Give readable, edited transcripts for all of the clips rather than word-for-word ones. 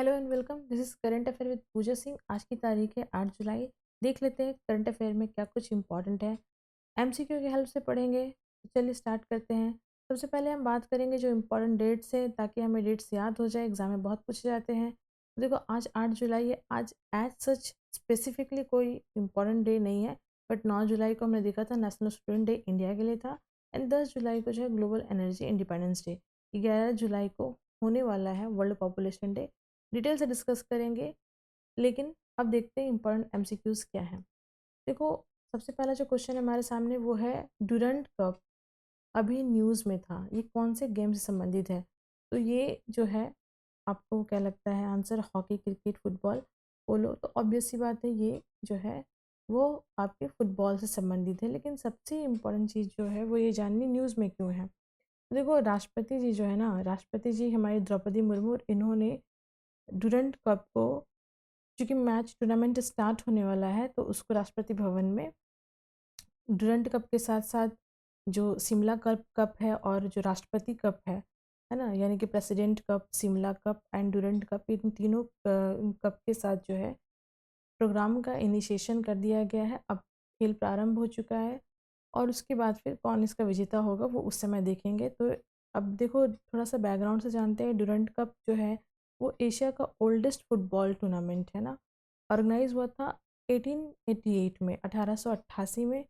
Hello and welcome. This is current affair with Pooja Singh. आज की तारीख है 8 जुलाई। देख लेते हैं करंट अफेयर में क्या कुछ इंपॉर्टेंट है। एमसीक्यू की हेल्प से पढ़ेंगे तो चलिए स्टार्ट करते हैं। सबसे पहले हम बात करेंगे जो इंपॉर्टेंट डेट्स हैं ताकि हमें डेट्स याद हो जाए, एग्जाम में बहुत पूछे जाते हैं। तो देखो आज 8 जुलाई है। आज एज सच स्पेसिफिकली कोई इंपॉर्टेंट डे नहीं है, बट 9 जुलाई को हमने देखा था नेशनल स्टूडेंट डे इंडिया के लिए था। एंड 10 जुलाई को जो है ग्लोबल एनर्जी इंडिपेंडेंस डे। 11 जुलाई को होने वाला है वर्ल्ड पॉपुलेशन डे। डिटेल से डिस्कस करेंगे, लेकिन अब देखते हैं इंपॉर्टेंट एमसीक्यूज क्या हैं। देखो, सबसे पहला जो क्वेश्चन है हमारे सामने वो है ड्यूरंट कप अभी न्यूज़ में था, ये कौन से गेम से संबंधित है? तो ये जो है, आपको क्या लगता है आंसर? हॉकी, क्रिकेट, फुटबॉल, पोलो। तो ऑब्वियस सी बात है, ये जो है वो आपके फुटबॉल से संबंधित है। लेकिन सबसे इम्पोर्टेंट चीज़ जो है वो ये जाननी न्यूज़ में क्यों है। तो देखो, राष्ट्रपति जी जो है ना, राष्ट्रपति जी हमारी द्रौपदी मुर्मू, इन्होंने ड्यूरंट कप को, क्योंकि मैच टूर्नामेंट स्टार्ट होने वाला है, तो उसको राष्ट्रपति भवन में ड्यूरंट कप के साथ साथ जो शिमला कप कप है और जो राष्ट्रपति कप है ना, यानी कि President Cup, Shimla Cup and Durand Cup, इन तीनों कप के साथ जो है प्रोग्राम का इनिशिएशन कर दिया गया है। अब खेल प्रारंभ हो चुका है और उसके बाद फिर कौन इसका विजेता होगा वो उस समय देखेंगे। तो अब देखो, थोड़ा सा बैकग्राउंड से जानते हैं। ड्यूरंट कप जो है वो एशिया का ओल्डेस्ट फुटबॉल टूर्नामेंट है ना। ऑर्गेनाइज हुआ था 1888 में, 1888 में।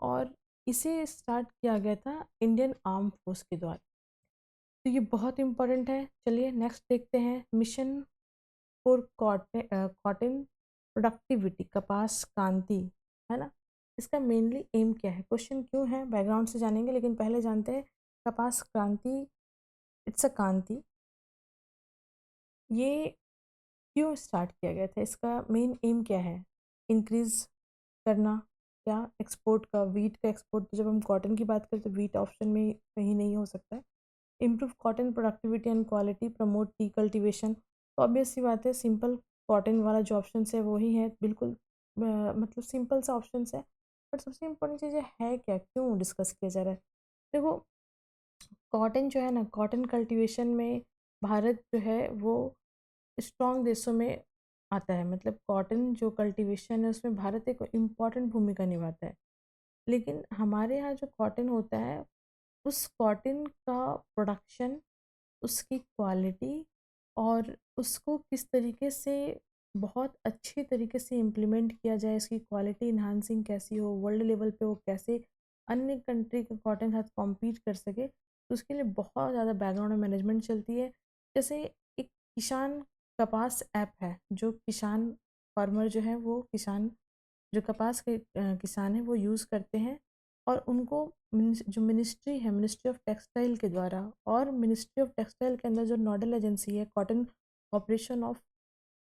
और इसे स्टार्ट किया गया था इंडियन आर्म फोर्स के द्वारा। तो ये बहुत इंपॉर्टेंट है। चलिए नेक्स्ट देखते हैं। मिशन फॉर कॉटन प्रोडक्टिविटी, कपास क्रांति, है ना, इसका मेनली एम क्या है? क्वेश्चन क्यों है बैकग्राउंड से जानेंगे, लेकिन पहले जानते हैं कपास क्रांति, इट्स अ क्रांति, ये क्यों स्टार्ट किया गया था? इसका मेन एम क्या है? इंक्रीज करना, क्या एक्सपोर्ट का, वीट का एक्सपोर्ट। तो जब हम कॉटन की बात करें तो वीट ऑप्शन में कहीं नहीं हो सकता है। Improve cotton productivity and quality, promote T cultivation. तो ऑब्वियस सी बात है, सिंपल कॉटन वाला जो ऑप्शन है वही है, बिल्कुल मतलब सिंपल सा ऑप्शन है। बट सबसे इम्पोर्टेंट चीज़ है क्या, क्यों डिस्कस किया जा रहा है? देखो, कॉटन जो है ना, कॉटन कल्टीवेशन में भारत जो है वो स्ट्रॉन्ग देशों में आता है। मतलब कॉटन जो कल्टीवेशन है उसमें भारत एक इम्पॉर्टेंट भूमिका निभाता है। लेकिन हमारे यहाँ जो कॉटन होता है, उस कॉटन का प्रोडक्शन, उसकी क्वालिटी और उसको किस तरीके से बहुत अच्छे तरीके से इम्प्लीमेंट किया जाए, इसकी क्वालिटी इन्हांसिंग कैसी हो, वर्ल्ड लेवल पे वो कैसे अन्य कंट्री के कॉटन के साथ कॉम्पीट कर सके, तो उसके लिए बहुत ज़्यादा बैकग्राउंड में मैनेजमेंट चलती है। जैसे एक किसान कपास ऐप है, जो किसान फार्मर जो है वो किसान, जो कपास के किसान हैं वो यूज़ करते हैं। और उनको जो मिनिस्ट्री है, मिनिस्ट्री ऑफ टेक्सटाइल के द्वारा, और मिनिस्ट्री ऑफ टेक्सटाइल के अंदर जो नोडल एजेंसी है, कॉटन कॉरपोरेशन ऑफ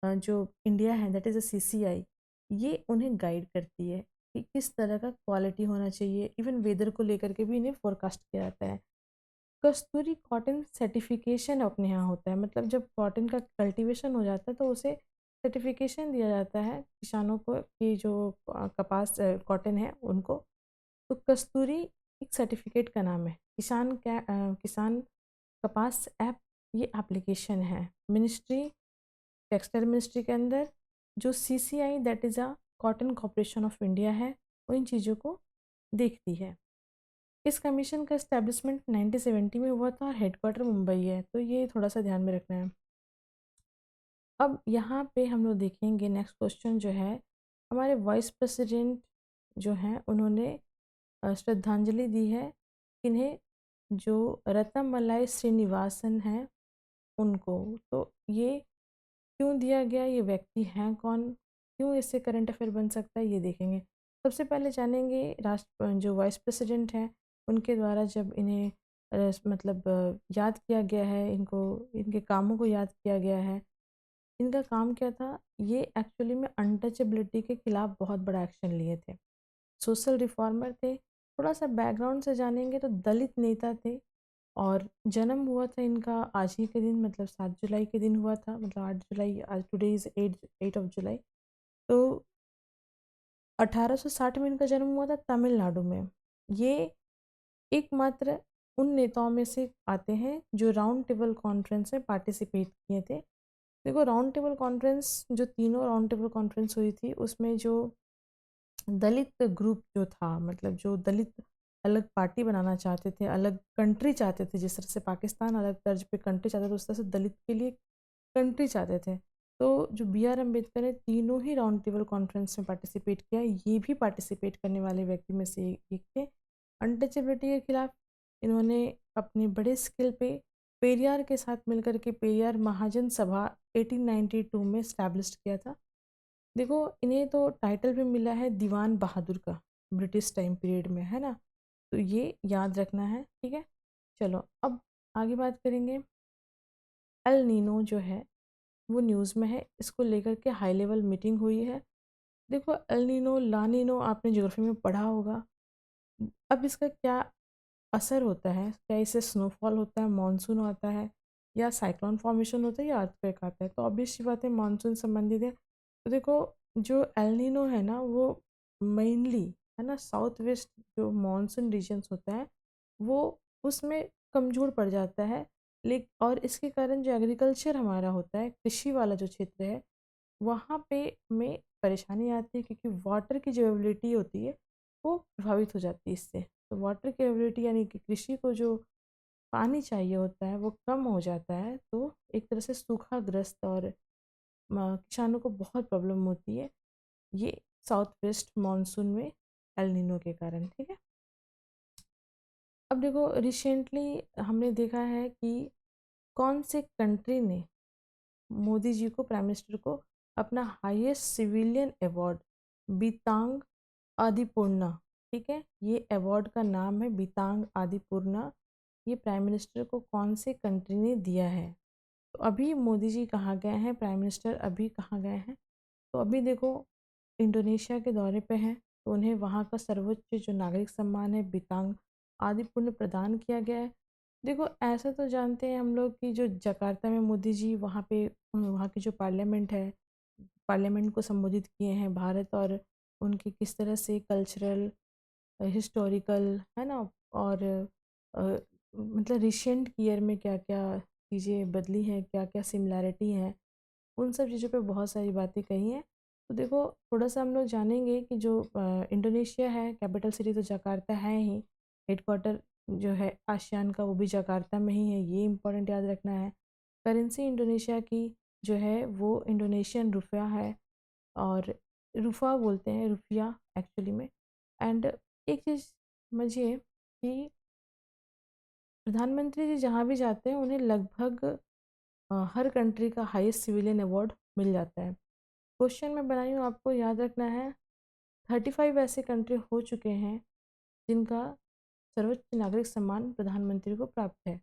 जो इंडिया है, दैट इज़ अ सीसीआई, ये उन्हें गाइड करती है कि किस तरह का क्वालिटी होना चाहिए। इवन वेदर को लेकर के भी इन्हें फोरकास्ट किया जाता है। कस्तूरी कॉटन सर्टिफिकेशन अपने यहाँ होता है। मतलब जब कॉटन का कल्टीवेशन हो जाता है तो उसे सर्टिफिकेशन दिया जाता है किसानों को, कि जो कपास कॉटन है उनको। तो कस्तूरी एक सर्टिफिकेट का नाम है। किसान कपास ऐप, ये एप्लीकेशन है। मिनिस्ट्री, टेक्सटाइल मिनिस्ट्री के अंदर जो CCI, that is a cotton corporation of India है, वो इन चीज़ों को देखती है। इस कमीशन का इस्टेब्लिशमेंट 1970 में हुआ था और हेडक्वार्टर मुंबई है। तो ये थोड़ा सा ध्यान में रखना है। अब यहाँ पे हम लोग देखेंगे नेक्स्ट क्वेश्चन जो है, हमारे वाइस प्रेसिडेंट जो हैं उन्होंने श्रद्धांजलि दी है इन्हें, जो रत्नमलाई श्रीनिवासन हैं उनको। तो ये क्यों दिया गया, ये व्यक्ति हैं कौन, क्यों इससे करंट अफेयर बन सकता है, ये देखेंगे। सबसे पहले जानेंगे राष्ट्र जो वाइस प्रेसिडेंट हैं उनके द्वारा जब इन्हें मतलब याद किया गया है, इनको, इनके कामों को याद किया गया है। इनका काम क्या था? ये एक्चुअली में अनटचेबिलिटी के खिलाफ बहुत बड़ा एक्शन लिए थे। सोशल रिफॉर्मर थे। थोड़ा सा बैकग्राउंड से जानेंगे तो दलित नेता थे। और जन्म हुआ था इनका आज ही के दिन, मतलब 7 जुलाई के दिन हुआ था। मतलब 8 जुलाई, आज टुडे इज़ 8 ऑफ जुलाई। तो 1860 में इनका जन्म हुआ था तमिलनाडु में। ये एकमात्र उन नेताओं में से आते हैं जो राउंड टेबल कॉन्फ्रेंस में पार्टिसिपेट किए थे। देखो राउंड टेबल कॉन्फ्रेंस, जो तीनों राउंड टेबल कॉन्फ्रेंस हुई थी उसमें जो दलित ग्रुप जो था, मतलब जो दलित अलग पार्टी बनाना चाहते थे, अलग कंट्री चाहते थे, जिस तरह से पाकिस्तान अलग तर्ज पे कंट्री चाहते थे उस तरह से दलित के लिए कंट्री चाहते थे। तो जो बी आर अम्बेडकर ने तीनों ही राउंड टेबल कॉन्फ्रेंस में पार्टिसिपेट किया, ये भी पार्टिसिपेट करने वाले व्यक्ति में से एक थे। अनटचेबिलिटी के खिलाफ इन्होंने अपने बड़े स्केल पे पेरियार के साथ मिलकर के पेरियार महाजन सभा 1892 में स्टैब्लिश किया था। देखो इन्हें तो टाइटल भी मिला है दीवान बहादुर का, ब्रिटिश टाइम पीरियड में, है ना। तो ये याद रखना है, ठीक है। चलो अब आगे बात करेंगे। एल नीनो जो है वो न्यूज़ में है, इसको लेकर के हाई लेवल मीटिंग हुई है। देखो एल नीनो ला नीनो आपने ज्योग्राफी में पढ़ा होगा। अब इसका क्या असर होता है, क्या इससे स्नोफॉल होता है, मानसून आता है, या साइक्लोन फॉर्मेशन होता है, या अर्थक्वेक आता है। तो ऑब्वियस सी बात है मानसून संबंधित है। तो देखो जो एल नीनो है ना वो मेनली, है ना, साउथ वेस्ट जो मानसून रीजन्स होता है वो उसमें कमज़ोर पड़ जाता है। लेकिन और इसके कारण जो एग्रीकल्चर हमारा होता है, कृषि वाला जो क्षेत्र है, वहाँ पे में परेशानी आती है, क्योंकि वाटर की जो अवेलेबिलिटी होती है वो प्रभावित हो जाती है इससे। तो वाटर की अवेलेबिलिटी यानी कि कृषि को जो पानी चाहिए होता है वो कम हो जाता है, तो एक तरह से सूखाग्रस्त और किसानों को बहुत प्रॉब्लम होती है, ये साउथ वेस्ट मानसून में एल नीनो के कारण, ठीक है। अब देखो रिसेंटली हमने देखा है कि कौन से कंट्री ने मोदी जी को, प्राइम मिनिस्टर को, अपना हाईएस्ट सिविलियन अवार्ड बीतांग आदिपूर्णा, ठीक है, ये अवार्ड का नाम है बीतांग आदिपूर्णा, ये प्राइम मिनिस्टर को कौन से कंट्री ने दिया है। तो अभी मोदी जी कहाँ गए हैं, प्राइम मिनिस्टर अभी कहाँ गए हैं, तो अभी देखो इंडोनेशिया के दौरे पे हैं, तो उन्हें वहाँ का सर्वोच्च जो नागरिक सम्मान है बीतांग आदिपुण्य प्रदान किया गया है। देखो ऐसा तो जानते हैं हम लोग कि जो जकार्ता में मोदी जी वहाँ पे वहाँ की जो पार्लियामेंट है, पार्लियामेंट को संबोधित किए हैं भारत, और उनके किस तरह से कल्चरल, हिस्टोरिकल, है ना, और अ, मतलब रिसेंट ईयर में क्या क्या चीज़ें बदली हैं, क्या क्या सिमिलैरिटी हैं, उन सब चीज़ों पे बहुत सारी बातें कही हैं। तो देखो थोड़ा सा हम लोग जानेंगे कि जो इंडोनेशिया है, कैपिटल सिटी तो जकार्ता है ही, हेडक्वार्टर जो है आसियान का वो भी जकार्ता में ही है, ये इम्पोर्टेंट याद रखना है। करेंसी इंडोनेशिया की जो है वो इंडोनेशियन रुपया है, और रुफा बोलते हैं, रुफिया एक्चुअली में। एंड एक चीज़ समझिए कि प्रधानमंत्री जी जहाँ भी जाते हैं उन्हें लगभग हर कंट्री का हाईएस्ट सिविलियन अवार्ड मिल जाता है। क्वेश्चन मैं बनाई हूँ, आपको याद रखना है 35 ऐसे कंट्री हो चुके हैं जिनका सर्वोच्च नागरिक सम्मान प्रधानमंत्री को प्राप्त है।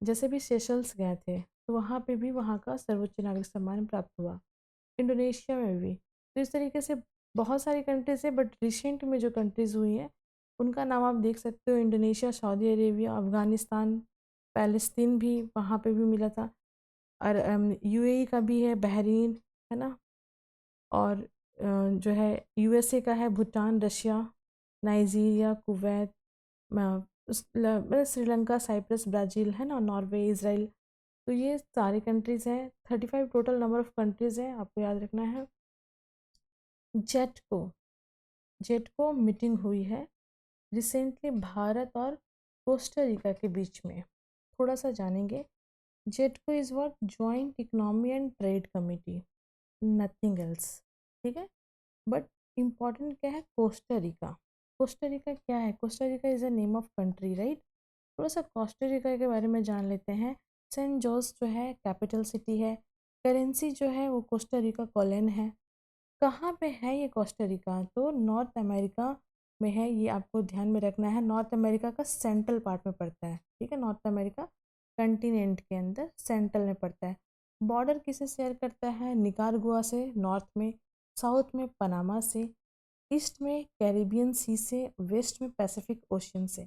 जैसे भी सेशल्स गए थे तो वहाँ पे भी वहाँ का सर्वोच्च नागरिक सम्मान प्राप्त हुआ, इंडोनेशिया में भी। तो इस तरीके से बहुत सारी कंट्रीज़ है, बट रिसेंट में जो कंट्रीज़ हुई हैं उनका नाम आप देख सकते हो, Indonesia, Saudi Arabia, Afghanistan, Palestine भी वहाँ पे भी मिला था, और यूएई का भी है, बहरीन, है ना, और जो है यूएसए का है, भूटान, रशिया, नाइजीरिया, कुवैत, मतलब श्रीलंका, साइप्रस, ब्राज़ील, है ना, नॉर्वे, इसराइल। तो ये सारी कंट्रीज़ हैं, 35 टोटल नंबर ऑफ़ कंट्रीज़ हैं, आपको याद रखना है। जेटको जेटको मीटिंग हुई है रिसेंटली भारत और कोस्टा रिका के बीच में, थोड़ा सा जानेंगे। JETCO is what, joint economy and trade committee, nothing else, ठीक है। बट इम्पॉर्टेंट क्या है, कोस्टा रिका। कोस्टा रिका क्या है, Costa Rica is a name of country, right. थोड़ा सा कोस्टा रिका के बारे में जान लेते हैं। सेंट जोस जो है कैपिटल सिटी है, करेंसी जो है वो कोस्टा रिका कॉलन है। कहाँ पे है ये कोस्टा रिका, तो नॉर्थ अमेरिका में है, ये आपको ध्यान में रखना है। नॉर्थ अमेरिका का सेंट्रल पार्ट में पड़ता है, ठीक है, नॉर्थ अमेरिका कंटिनेंट के अंदर सेंट्रल में पड़ता है। बॉर्डर किसे शेयर करता है, निकारागुआ से नॉर्थ में, साउथ में पनामा से, ईस्ट में कैरिबियन सी से, वेस्ट में पैसिफिक ओशियन से।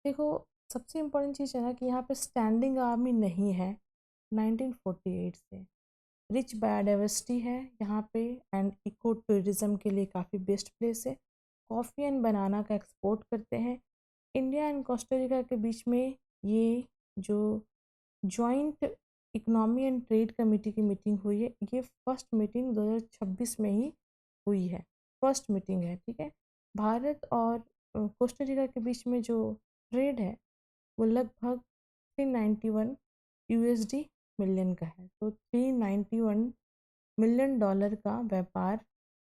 देखो सबसे इम्पोर्टेंट चीज़ है ना कि यहाँ पे स्टैंडिंग आर्मी नहीं है 1948 से। रिच बायोडाइवर्सिटी है यहाँ पे, एंड इको टूरिज़्म के लिए काफ़ी बेस्ट प्लेस है। कॉफ़ी एंड बनाना का एक्सपोर्ट करते हैं। इंडिया एंड कोस्टा रिका के बीच में ये जो joint economy and trade committee की मीटिंग हुई है। ये फर्स्ट मीटिंग 2026 में ही हुई है, फर्स्ट मीटिंग है, ठीक है। भारत और कोस्टारिका के बीच में जो ट्रेड है वो लगभग 391 यूएसडी मिलियन का है। तो 391 मिलियन डॉलर का व्यापार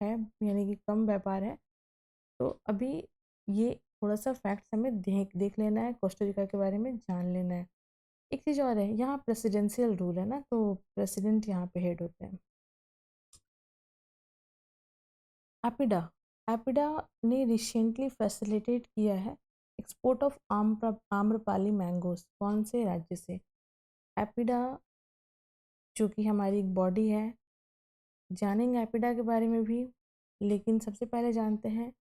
है, यानी कि कम व्यापार है। तो अभी ये थोड़ा सा फैक्ट्स हमें देख लेना है, कोस्टारिका के बारे में जान लेना है। एक चीज़ और है, यहाँ प्रेसिडेंशियल रूल है ना, तो प्रेसिडेंट यहाँ पे हेड होते हैं। एपिडा एपिडा ने रिसेंटली फैसिलिटेट किया है एक्सपोर्ट ऑफ आम्रपाली मैंगोस। कौन से राज्य से? एपिडा जो कि हमारी एक बॉडी है, जानेंगे एपिडा के बारे में भी, लेकिन सबसे पहले जानते हैं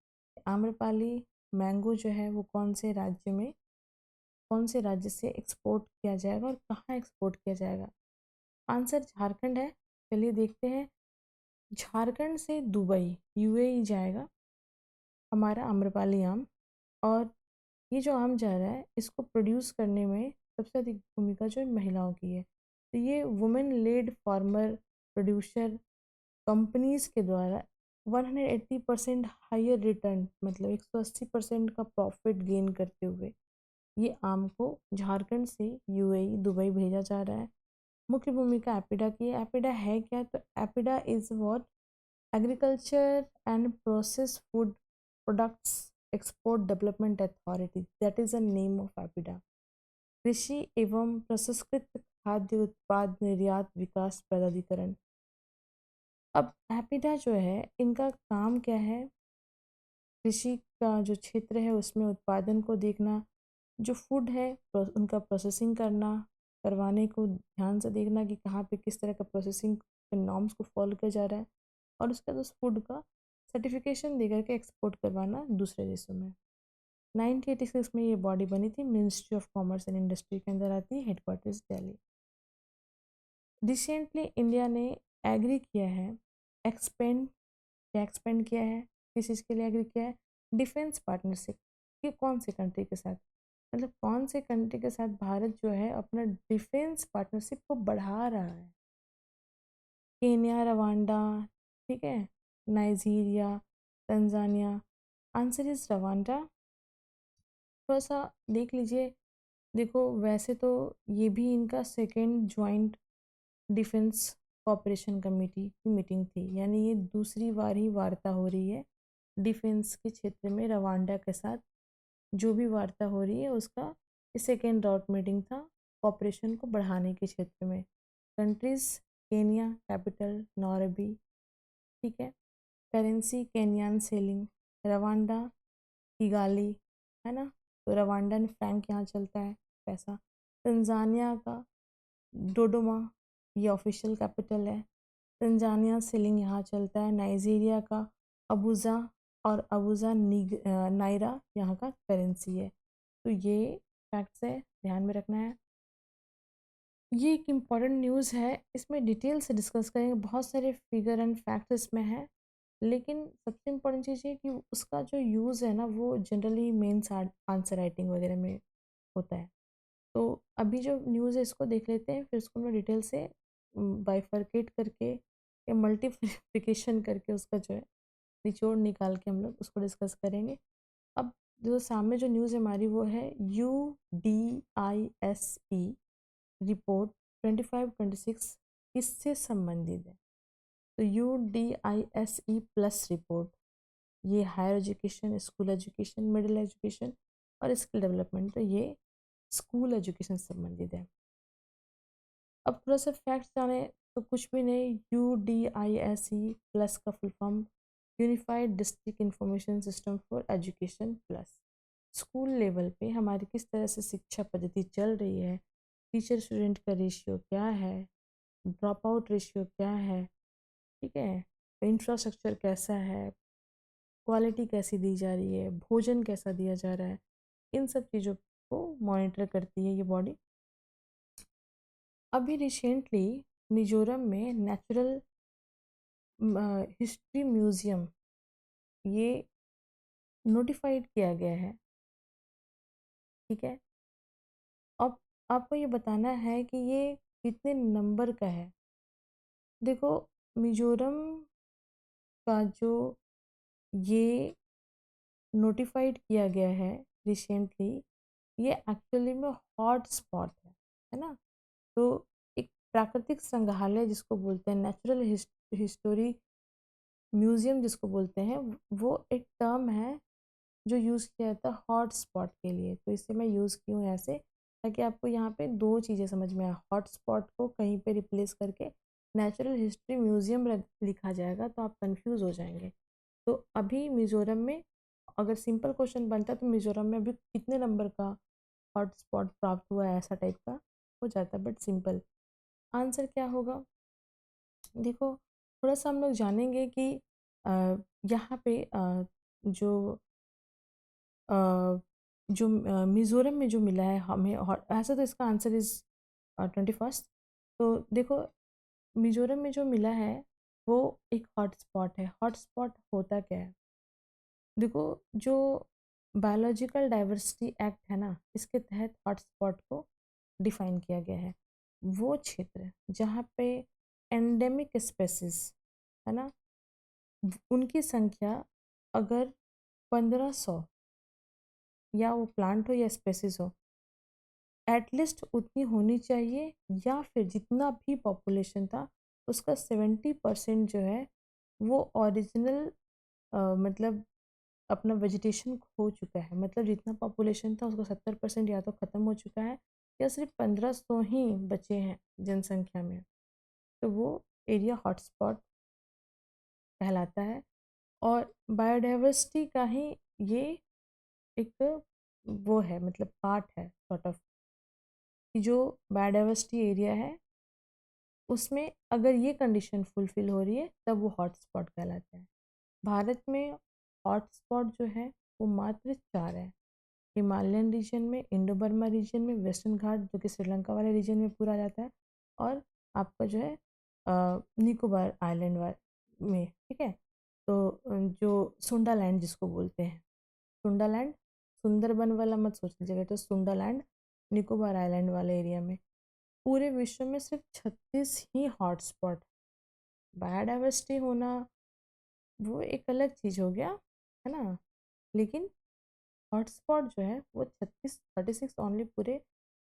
आम्रपाली मैंगो जो है वो कौन से राज्य से एक्सपोर्ट किया जाएगा और कहाँ एक्सपोर्ट किया जाएगा। आंसर झारखंड है। चलिए देखते हैं। झारखंड से दुबई यूएई जाएगा हमारा आम्रपाली आम। और ये जो आम जा रहा है इसको प्रोड्यूस करने में सबसे अधिक भूमिका जो है महिलाओं की है। तो ये women lead farmer producer companies के द्वारा 180% हायर रिटर्न, मतलब 180% का प्रॉफिट गेन करते हुए ये आम को झारखंड से यूएई दुबई भेजा जा रहा है। मुख्य भूमिका एपिडा की है। एपिडा है क्या? तो APEDA is what? Agriculture and process food products export development authority, that is the name of APEDA. कृषि एवं प्रसंस्कृत खाद्य उत्पाद निर्यात विकास प्राधिकरण। अब एपिडा जो है इनका काम क्या है? कृषि का जो क्षेत्र है उसमें उत्पादन को देखना, जो फूड है उनका प्रोसेसिंग करवाने को ध्यान से देखना कि कहाँ पे किस तरह का प्रोसेसिंग के नॉर्म्स को फॉलो किया जा रहा है, और उसके बाद उस फूड का सर्टिफिकेशन दे करके एक्सपोर्ट करवाना दूसरे देशों में। 1986 में ये बॉडी बनी थी, ministry of commerce and industry के अंदर आती है, हेडक्वार्टर्स दिल्ली। रिसेंटली इंडिया ने एग्री किया है, एक्सपेंड किया है, किस चीज़ के लिए एग्री किया है? Defence partnership. ये कौन से कंट्री के साथ, मतलब कौन से कंट्री के साथ भारत जो है अपना डिफेंस पार्टनरशिप को बढ़ा रहा है? केन्या, रवांडा, ठीक है, Nigeria, Tanzania. Answer is Rwanda. थोड़ा सा देख लीजिए। देखो वैसे तो ये भी इनका second joint defence cooperation committee की मीटिंग थी, यानी ये दूसरी बार ही वार्ता हो रही है डिफेंस के क्षेत्र में रवांडा के साथ। जो भी वार्ता हो रही है उसका सेकेंड राउंड मीटिंग था कॉपरेशन को बढ़ाने के क्षेत्र में। कंट्रीज केनिया, कैपिटल नौरोबी, ठीक है। Currency Kenyon selling, Rwanda Kigali, है ना, तो रवांडन फ्रैंक यहाँ चलता है पैसा। तंजानिया का डोडोमा, ये ऑफिशियल कैपिटल है। तंजानिया सिलिंग यहाँ चलता है। नाइजीरिया का अबूजा, और अबूजा नायरा यहाँ का करेंसी है। तो ये फैक्ट्स है, ध्यान में रखना है। ये एक इम्पॉर्टेंट न्यूज़ है, इसमें डिटेल से डिस्कस करेंगे, बहुत सारे फिगर एंड फैक्ट्स इसमें हैं, लेकिन सबसे इम्पोर्टेंट चीज़ ये कि उसका जो यूज़ है ना वो जनरली मेंस आंसर राइटिंग वगैरह में होता है। तो अभी जो न्यूज़ है इसको देख लेते हैं, फिर उसको हम लोग डिटेल से बाइफरकेट करके या मल्टीप्लिकेशन करके उसका जो है निचोड़ निकाल के हम लोग उसको डिस्कस करेंगे। अब जो सामने जो न्यूज़ हमारी वो है UDISE रिपोर्ट 25-26 किससे संबंधित है? तो UDISE प्लस रिपोर्ट ये higher education, school education, middle education और स्किल डेवलपमेंट, तो ये स्कूल एजुकेशन से संबंधित है। अब थोड़ा सा फैक्ट्स जाने तो कुछ भी नहीं। UDISE प्लस का full form unified district information system for education plus. School level पे हमारी किस तरह से शिक्षा पद्धति चल रही है, टीचर स्टूडेंट का रेशियो क्या है, ड्रॉप आउट रेशियो क्या है, ठीक है, इंफ्रास्ट्रक्चर कैसा है, क्वालिटी कैसी दी जा रही है, भोजन कैसा दिया जा रहा है, इन सब चीज़ों को मॉनिटर करती है ये बॉडी। अभी रिसेंटली मिजोरम में नेचुरल हिस्ट्री म्यूज़ियम ये नोटिफाइड किया गया है, ठीक है। अब आपको ये बताना है कि ये कितने नंबर का है। देखो मिजोरम का जो ये नोटिफाइड किया गया है रिसेंटली, ये एक्चुअली में हॉट स्पॉट है ना। तो एक प्राकृतिक संग्रहालय जिसको बोलते हैं, नेचुरल हिस्टोरी म्यूजियम जिसको बोलते हैं, वो एक टर्म है जो यूज़ किया जाता है हॉट स्पॉट के लिए। तो इसे मैं यूज़ की हूँ ऐसे, ताकि आपको यहाँ पे दो चीज़ें समझ में आए। हॉट स्पॉट को कहीं पे रिप्लेस करके नेचुरल हिस्ट्री म्यूजियम लिखा जाएगा तो आप कंफ्यूज हो जाएंगे। तो अभी मिज़ोरम में अगर सिंपल क्वेश्चन बनता तो मिज़ोरम में अभी कितने नंबर का हॉट स्पॉट प्राप्त हुआ है, ऐसा टाइप का हो जाता। बट सिंपल आंसर क्या होगा, देखो थोड़ा सा हम लोग जानेंगे कि यहाँ पे जो मिज़ोरम में जो मिला है हमें, ऐसा तो इसका आंसर इज़ 21st। तो देखो मिज़ोरम में जो मिला है वो एक हॉटस्पॉट है। हॉटस्पॉट होता क्या है, देखो जो बायोलॉजिकल डाइवर्सिटी एक्ट है ना, इसके तहत हॉटस्पॉट को डिफाइन किया गया है। वो क्षेत्र जहाँ पे एंडेमिक स्पेसिस है ना, उनकी संख्या अगर 1500 या वो प्लांट हो या स्पेसिस हो, एटलीस्ट उतनी होनी चाहिए, या फिर जितना भी पॉपुलेशन था उसका 70% जो है वो ओरिजिनल मतलब अपना वेजिटेशन खो चुका है। मतलब जितना पॉपुलेशन था उसका 70% या तो ख़त्म हो चुका है, या सिर्फ 1500 ही बचे हैं जनसंख्या में। तो वो एरिया हॉटस्पॉट कहलाता है। और बायोडाइवर्सिटी का ही ये एक वो है, मतलब पार्ट है सॉर्ट ऑफ, कि जो बायोडाइवर्सिटी एरिया है उसमें अगर ये कंडीशन फुलफिल हो रही है तब वो हॉटस्पॉट कहलाता है। भारत में हॉटस्पॉट जो है वो मात्र 4 है। हिमालयन रीजन में, इंडो बर्मा रीजन में, वेस्टर्न घाट जो कि श्रीलंका वाले रीजन में पूरा जाता है, और आपका जो है निकोबार आइलैंड में, ठीक है। तो जो सुंडा लैंड जिसको बोलते हैं, सुंडा लैंड, सुंदरबन वाला मत सोच लीजिएगा, तो सुंडा लैंड निकोबार आइलैंड वाले एरिया में पूरे विश्व में सिर्फ 36 ही हॉटस्पॉट। बायोडाइवर्सिटी होना वो एक अलग चीज़ हो गया है ना, लेकिन हॉटस्पॉट जो है वो 36 ओनली पूरे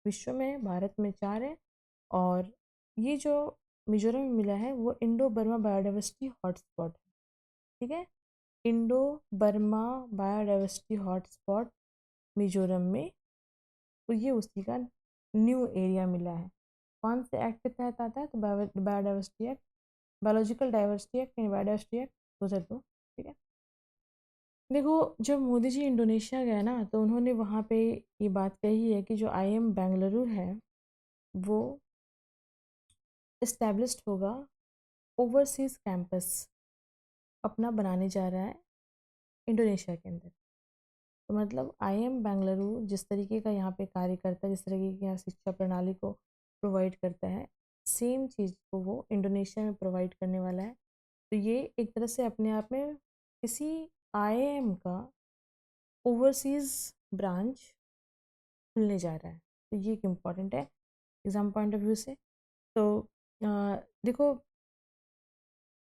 विश्व में है। भारत में 4 है। और ये जो मिजोरम में मिला है वो इंडो बर्मा बायोडाइवर्सिटी हॉटस्पॉट है, ठीक है। Indo Burma biodiversity hotspot Mizoram में, तो ये उसी का न्यू एरिया मिला है। कौन से एक्ट के तहत आता है, तो biodiversity act, biological diversity act यानी बायोडाइवर्सिटी एक्ट 2002, ठीक है। देखो जब मोदी जी इंडोनेशिया गए ना, तो उन्होंने वहाँ पे ये बात कही है कि जो IIM बेंगलुरु है वो इस्टेब्लिश्ड होगा, ओवरसीज़ कैंपस अपना बनाने जा रहा है इंडोनेशिया के अंदर। तो मतलब IIM बेंगलुरु जिस तरीके का यहाँ पे कार्य करता है, जिस तरीके की यहाँ शिक्षा प्रणाली को प्रोवाइड करता है, सेम चीज़ को वो इंडोनेशिया में प्रोवाइड करने वाला है। तो ये एक तरह से अपने आप में किसी IIM का ओवरसीज़ ब्रांच खुलने जा रहा है। तो ये एक इम्पॉर्टेंट है एग्ज़ाम पॉइंट ऑफ व्यू से। तो देखो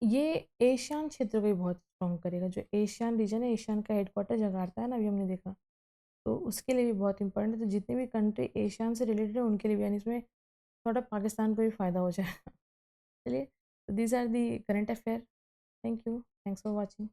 ये एशियान क्षेत्र को भी बहुत स्ट्रॉन्ग करेगा। जो एशियान रीजन है, एशियान का हेडक्वार्टर जकार्ता है ना, अभी हमने देखा, तो उसके लिए भी बहुत इंपॉर्टेंट है। तो जितने भी कंट्री एशियान से रिलेटेड है उनके लिए भी, यानी इसमें थोड़ा पाकिस्तान को भी फ़ायदा हो जाएगा। चलिए, तो these are the current affair. Thank you, thanks for watching.